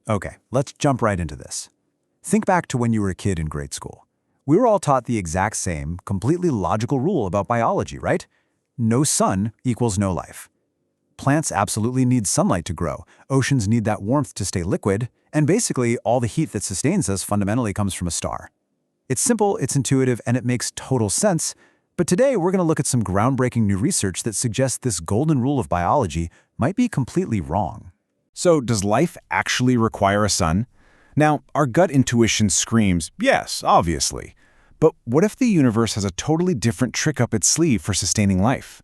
Okay, let's jump right into this. Think back to when you were a kid in grade school. We were all taught the exact same, completely logical rule about biology, right? No sun equals no life. Plants absolutely need sunlight to grow, oceans need that warmth to stay liquid, and basically all the heat that sustains us fundamentally comes from a star. It's simple, it's intuitive, and it makes total sense, but today we're going to look at some groundbreaking new research that suggests this golden rule of biology might be completely wrong. So, does life actually require a sun? Now, our gut intuition screams, yes, obviously. But what if the universe has a totally different trick up its sleeve for sustaining life?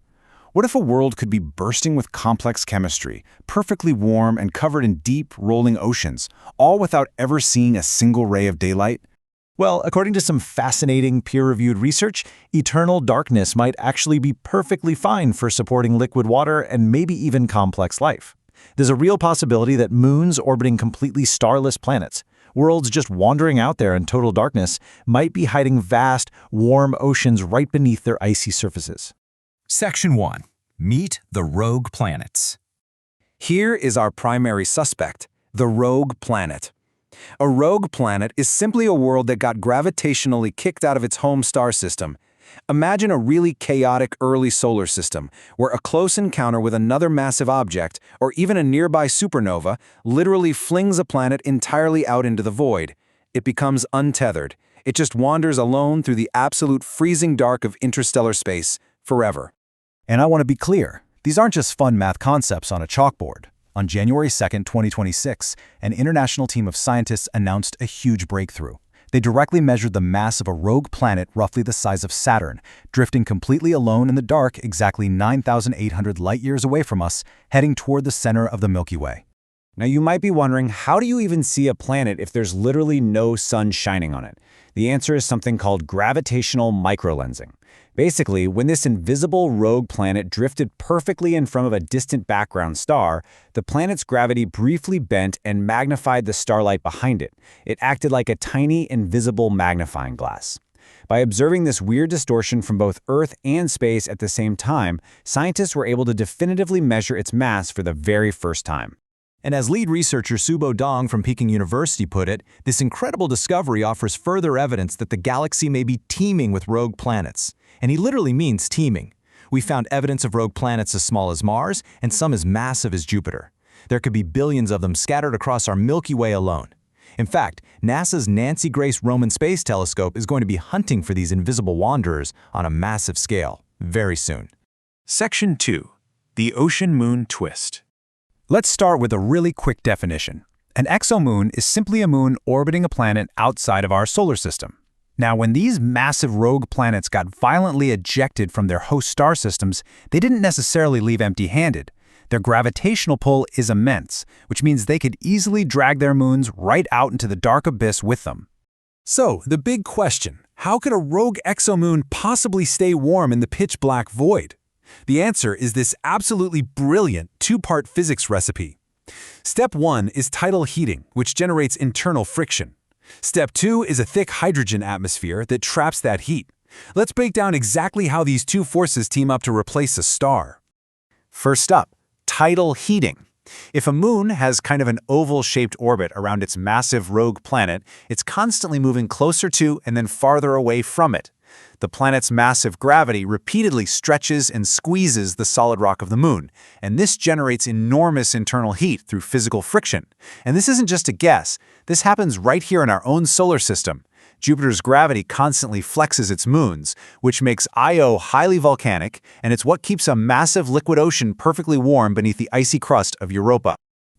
What if a world could be bursting with complex chemistry, perfectly warm and covered in deep, rolling oceans, all without ever seeing a single ray of daylight? Well, according to some fascinating peer-reviewed research, eternal darkness might actually be perfectly fine for supporting liquid water and maybe even complex life. There's a real possibility that moons orbiting completely starless planets, worlds just wandering out there in total darkness, might be hiding vast, warm oceans right beneath their icy surfaces. Section 1. Meet the rogue planets. Here is our primary suspect, the rogue planet. A rogue planet is simply a world that got gravitationally kicked out of its home star system. Imagine a really chaotic early solar system, where a close encounter with another massive object, or even a nearby supernova, literally flings a planet entirely out into the void. It becomes untethered. It just wanders alone through the absolute freezing dark of interstellar space, forever. And I want to be clear, these aren't just fun math concepts on a chalkboard. On January 2, 2026, an international team of scientists announced a huge breakthrough. They directly measured the mass of a rogue planet roughly the size of Saturn, drifting completely alone in the dark exactly 9,800 light-years away from us, heading toward the center of the Milky Way. Now you might be wondering, how do you even see a planet if there's literally no sun shining on it? The answer is something called gravitational microlensing. Basically, when this invisible rogue planet drifted perfectly in front of a distant background star, the planet's gravity briefly bent and magnified the starlight behind it. It acted like a tiny, invisible magnifying glass. By observing this weird distortion from both Earth and space at the same time, scientists were able to definitively measure its mass for the very first time. And as lead researcher Subo Dong from Peking University put it, this incredible discovery offers further evidence that the galaxy may be teeming with rogue planets. And he literally means teeming. We found evidence of rogue planets as small as Mars and some as massive as Jupiter. There could be billions of them scattered across our Milky Way alone. In fact, NASA's Nancy Grace Roman Space Telescope is going to be hunting for these invisible wanderers on a massive scale very soon. Section 2. The ocean-moon twist. Let's start with a really quick definition. An exomoon is simply a moon orbiting a planet outside of our solar system. Now, when these massive rogue planets got violently ejected from their host star systems, they didn't necessarily leave empty-handed. Their gravitational pull is immense, which means they could easily drag their moons right out into the dark abyss with them. So, the big question, how could a rogue exomoon possibly stay warm in the pitch-black void? The answer is this absolutely brilliant two-part physics recipe. Step 1 is tidal heating, which generates internal friction. Step 2 is a thick hydrogen atmosphere that traps that heat. Let's break down exactly how these two forces team up to replace a star. First up, tidal heating. If a moon has kind of an oval-shaped orbit around its massive rogue planet, it's constantly moving closer to and then farther away from it. The planet's massive gravity repeatedly stretches and squeezes the solid rock of the moon, and this generates enormous internal heat through physical friction. And this isn't just a guess. This happens right here in our own solar system. Jupiter's gravity constantly flexes its moons, which makes Io highly volcanic, and it's what keeps a massive liquid ocean perfectly warm beneath the icy crust of Europa.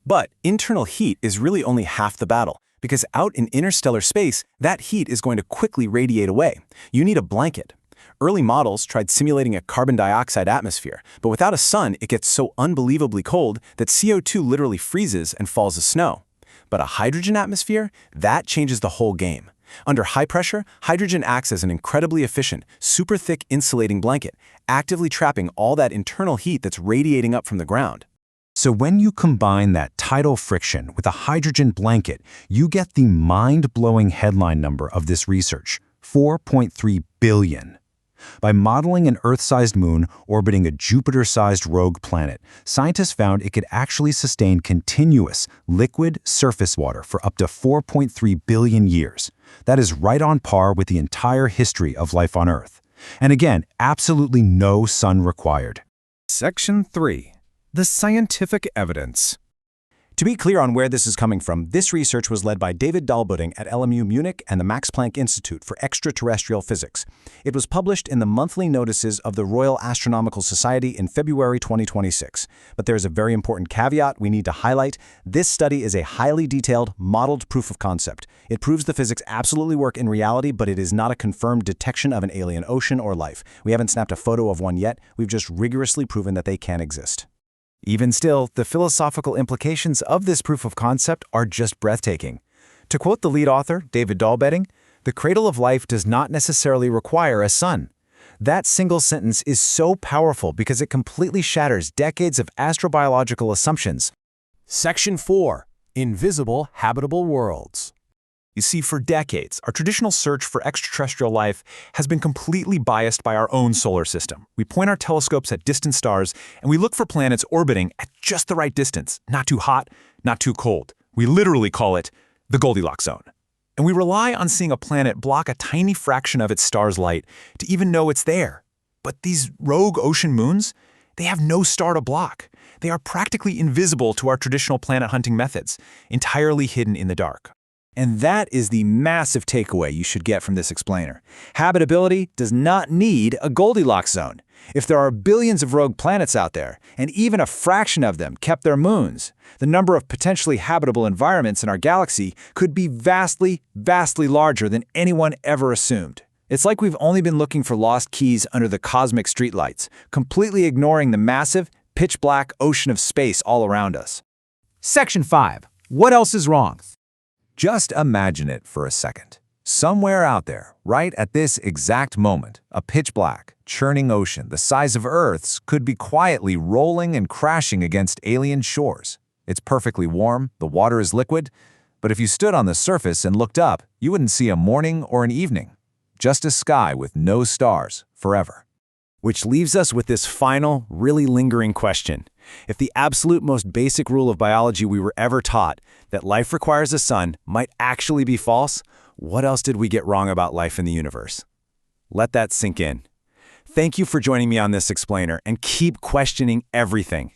But internal heat is really only half the battle, because out in interstellar space, that heat is going to quickly radiate away. You need a blanket. Early models tried simulating a carbon dioxide atmosphere, but without a sun, it gets so unbelievably cold that CO2 literally freezes and falls as snow. But a hydrogen atmosphere, that changes the whole game. Under high pressure, hydrogen acts as an incredibly efficient, super thick insulating blanket, actively trapping all that internal heat that's radiating up from the ground. So when you combine that tidal friction with a hydrogen blanket, you get the mind-blowing headline number of this research, 4.3 billion. By modeling an Earth-sized moon orbiting a Jupiter-sized rogue planet, scientists found it could actually sustain continuous, liquid surface water for up to 4.3 billion years. That is right on par with the entire history of life on Earth. And again, absolutely no sun required. Section 3. The scientific evidence. To be clear on where this is coming from, this research was led by David Dahlbudding at LMU Munich and the Max Planck Institute for Extraterrestrial Physics. It was published in the monthly notices of the Royal Astronomical Society in February 2026. But there is a very important caveat we need to highlight. This study is a highly detailed, modeled proof of concept. It proves the physics absolutely work in reality, but it is not a confirmed detection of an alien ocean or life. We haven't snapped a photo of one yet. We've just rigorously proven that they can exist. Even still, the philosophical implications of this proof of concept are just breathtaking. To quote the lead author, David Dahlbudding, "The cradle of life does not necessarily require a sun." That single sentence is so powerful because it completely shatters decades of astrobiological assumptions. Section 4. Invisible habitable worlds. You see, for decades, our traditional search for extraterrestrial life has been completely biased by our own solar system. We point our telescopes at distant stars, and we look for planets orbiting at just the right distance, not too hot, not too cold. We literally call it the Goldilocks zone. And we rely on seeing a planet block a tiny fraction of its star's light to even know it's there. But these rogue ocean moons, they have no star to block. They are practically invisible to our traditional planet hunting methods, entirely hidden in the dark. And that is the massive takeaway you should get from this explainer. Habitability does not need a Goldilocks zone. If there are billions of rogue planets out there, and even a fraction of them kept their moons, the number of potentially habitable environments in our galaxy could be vastly, vastly larger than anyone ever assumed. It's like we've only been looking for lost keys under the cosmic streetlights, completely ignoring the massive, pitch-black ocean of space all around us. Section 5. What else is wrong? Just imagine it for a second. Somewhere out there, right at this exact moment, a pitch-black, churning ocean the size of Earth's could be quietly rolling and crashing against alien shores. It's perfectly warm, the water is liquid, but if you stood on the surface and looked up, you wouldn't see a morning or an evening. Just a sky with no stars, forever. Which leaves us with this final, really lingering question. If the absolute most basic rule of biology we were ever taught, that life requires a sun, might actually be false, what else did we get wrong about life in the universe? Let that sink in. Thank you for joining me on this explainer, and keep questioning everything.